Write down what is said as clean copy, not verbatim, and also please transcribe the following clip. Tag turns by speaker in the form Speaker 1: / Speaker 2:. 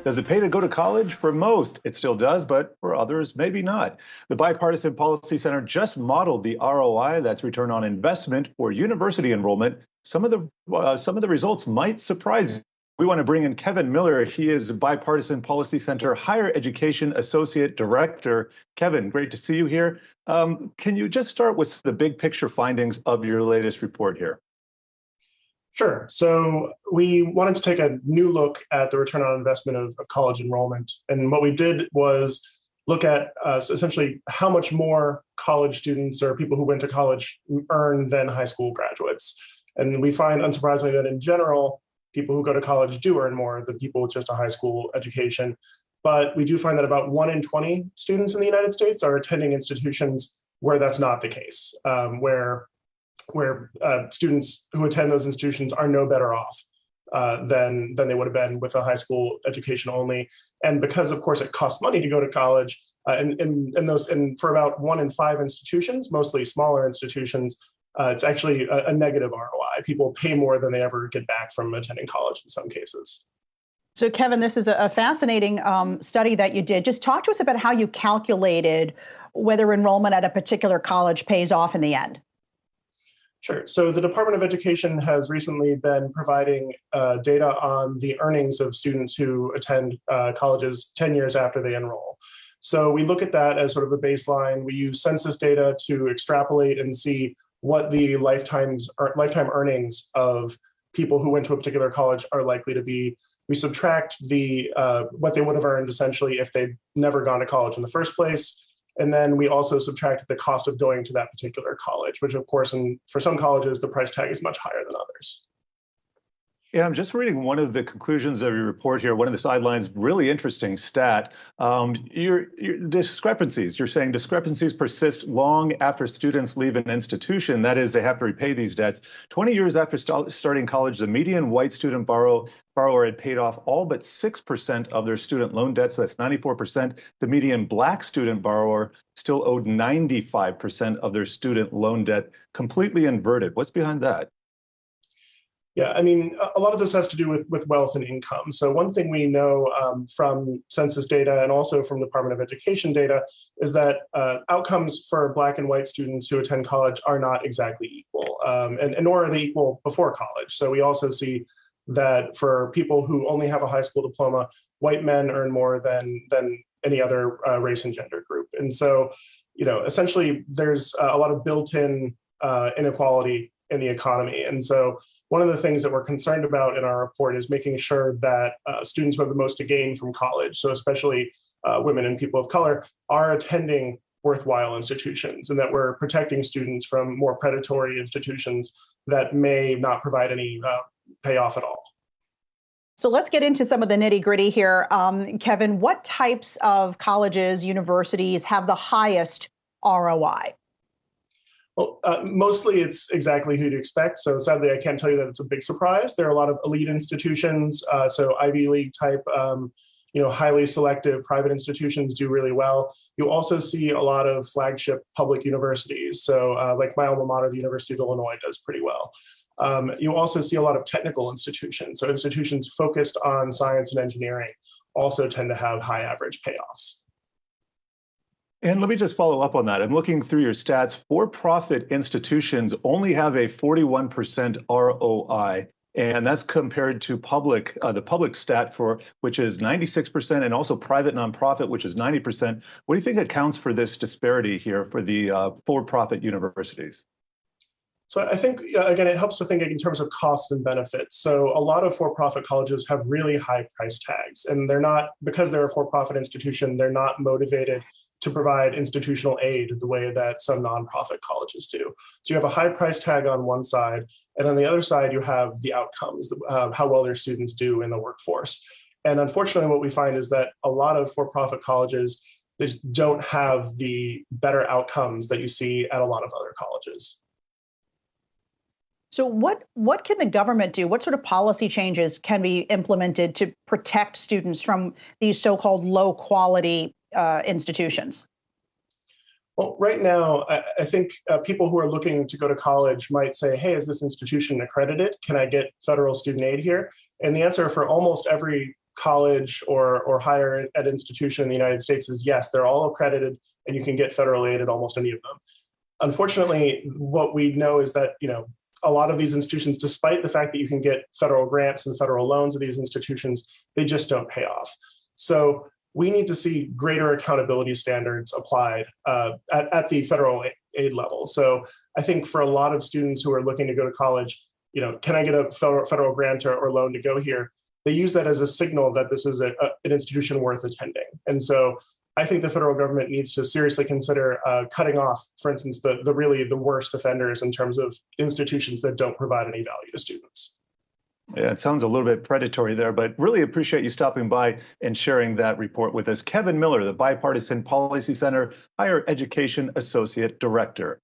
Speaker 1: Does it pay to go to college? For most, it still does, but for others, maybe not. The Bipartisan Policy Center just modeled the ROI, that's return on investment, for university enrollment. Some of the results might surprise you. We want to bring in Kevin Miller. He is Bipartisan Policy Center Higher Education Associate Director. Kevin, great to see you here. Can you just start with the big picture findings of your latest report here?
Speaker 2: Sure. So we wanted to take a new look at the return on investment of college enrollment. And what we did was look at essentially how much more college students or people who went to college earn than high school graduates. And we find, unsurprisingly, that in general, people who go to college do earn more than people with just a high school education. But we do find that about 1 in 20 students in the United States are attending institutions where that's not the case, where students who attend those institutions are no better off than they would have been with a high school education only. And because, of course, it costs money to go to college, and for about 1 in 5 institutions, mostly smaller institutions, it's actually a negative ROI. People pay more than they ever get back from attending college in some cases.
Speaker 3: So, Kevin, this is a fascinating study that you did. Just talk to us about how you calculated whether enrollment at a particular college pays off in the end.
Speaker 2: Sure. So the Department of Education has recently been providing data on the earnings of students who attend colleges 10 years after they enroll. So we look at that as sort of a baseline. We use census data to extrapolate and see what the lifetime earnings of people who went to a particular college are likely to be. We subtract what they would have earned essentially if they'd never gone to college in the first place. And then we also subtract the cost of going to that particular college, which of course, for some colleges, the price tag is much higher than others.
Speaker 1: Yeah, I'm just reading one of the conclusions of your report here. One of the sidelines, really interesting stat. Your discrepancies. You're saying discrepancies persist long after students leave an institution. That is, they have to repay these debts. 20 years after starting college, the median white student borrower had paid off all but 6% of their student loan debt. So that's 94%. The median black student borrower still owed 95% of their student loan debt, completely inverted. What's behind that?
Speaker 2: Yeah, I mean, a lot of this has to do with wealth and income. So one thing we know from census data and also from the Department of Education data is that outcomes for Black and white students who attend college are not exactly equal, and nor are they equal before college. So we also see that for people who only have a high school diploma, white men earn more than any other race and gender group. And so, essentially, there's a lot of built-in inequality in the economy. And so one of the things that we're concerned about in our report is making sure that students who have the most to gain from college, so especially women and people of color, are attending worthwhile institutions, and that we're protecting students from more predatory institutions that may not provide any payoff at all.
Speaker 3: So let's get into some of the nitty gritty here. Kevin, what types of colleges, universities have the highest ROI?
Speaker 2: Well, mostly it's exactly who you'd expect. So sadly, I can't tell you that it's a big surprise. There are a lot of elite institutions, so Ivy League type, highly selective private institutions do really well. You also see a lot of flagship public universities. So like my alma mater, the University of Illinois, does pretty well. You also see a lot of technical institutions. So institutions focused on science and engineering also tend to have high average payoffs.
Speaker 1: And let me just follow up on that. I'm looking through your stats. For-profit institutions only have a 41% ROI, and that's compared to the public stat which is 96%, and also private nonprofit, which is 90%. What do you think accounts for this disparity here for the for-profit universities?
Speaker 2: So I think, again, it helps to think in terms of costs and benefits. So a lot of for-profit colleges have really high price tags, and because they're a for-profit institution, they're not motivated to provide institutional aid the way that some nonprofit colleges do. So you have a high price tag on one side, and on the other side, you have the outcomes, how well their students do in the workforce. And unfortunately, what we find is that a lot of for-profit colleges, they don't have the better outcomes that you see at a lot of other colleges.
Speaker 3: So what can the government do? What sort of policy changes can be implemented to protect students from these so-called low quality institutions?
Speaker 2: Well, right now, I think people who are looking to go to college might say, hey, is this institution accredited? Can I get federal student aid here? And the answer for almost every college or higher ed institution in the United States is yes, they're all accredited and you can get federal aid at almost any of them. Unfortunately, what we know is that, a lot of these institutions, despite the fact that you can get federal grants and federal loans of these institutions, they just don't pay off. So we need to see greater accountability standards applied at the federal aid level. So I think for a lot of students who are looking to go to college, can I get a federal grant or loan to go here? They use that as a signal that this is an institution worth attending. And so I think the federal government needs to seriously consider cutting off, for instance, the worst offenders in terms of institutions that don't provide any value to students.
Speaker 1: Yeah, it sounds a little bit predatory there, but really appreciate you stopping by and sharing that report with us. Kevin Miller, the Bipartisan Policy Center Higher Education Associate Director.